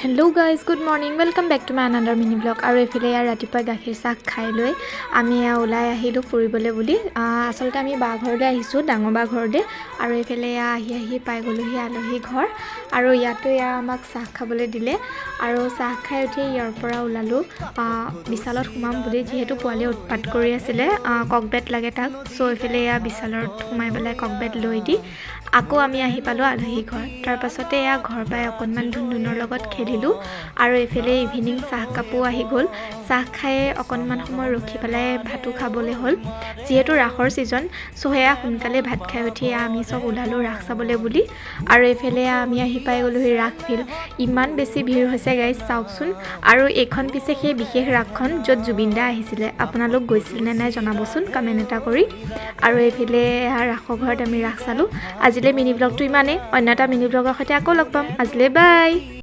hello' guys good morning welcome back to my another mini blog আৰু এইফালে ইয়াৰ ৰাতিপুৱা গাখীৰ চাহ খাই লৈ আমি ওলাই আহিলোঁ ফুৰিবলৈ বুলি আচলতে আমি বা ঘৰলৈ আহিছোঁ ডাঙৰ বা ঘৰলৈ আৰু এইফালে আহি পাই গ'লোহি আলহী ঘৰ আৰু ইয়াতো আমাক চাহ খাবলৈ দিলে আৰু চাহ খাই উঠি ইয়াৰ পৰা ওলালোঁ বিশালত সোমাম বুলি যিহেতু পোৱালীয়ে উৎপাত কৰি আছিলে ককবেট লাগে তাক চ' এইফালে বিশালত সোমাই পেলাই ককবেট লৈ দি আকৌ আমি আহি পালোঁ আলহী ঘৰ তাৰপাছতে ঘৰ পাই অকণমান ধুনধুনৰ লগত খেলিলোঁ আৰু এইফালে ইভিনিং চাহ কাপো আহি গ'ল চাহ খাই অকণমান সময় ৰখি পেলাই ভাতো খাবলৈ হ'ল যিহেতু ৰাসৰ ছিজন চ' সোনকালে ভাত খাই উঠি আমি চব ওলালোঁ ৰাস চাবলৈ বুলি আৰু এইফালে আমি আহি পাই গ'লোহি ৰাস ফিল্ড ইমান বেছি ভিৰ হৈছে গাইজ চাওকচোন আৰু এইখন পিছে সেই বিশেষ ৰাসখন য'ত জুবিন দা আহিছিলে আপোনালোক গৈছিল নে নাই জনাবচোন কমেণ্ট এটা কৰি আৰু এইফালে ৰাসৰ ঘৰত আমি ৰাস চালোঁ আজিলৈ মিনি ব্লগটো ইমানেই অন্য এটা মিনি ব্লগৰ সৈতে আকৌ লগ পাম আজিলৈ বাই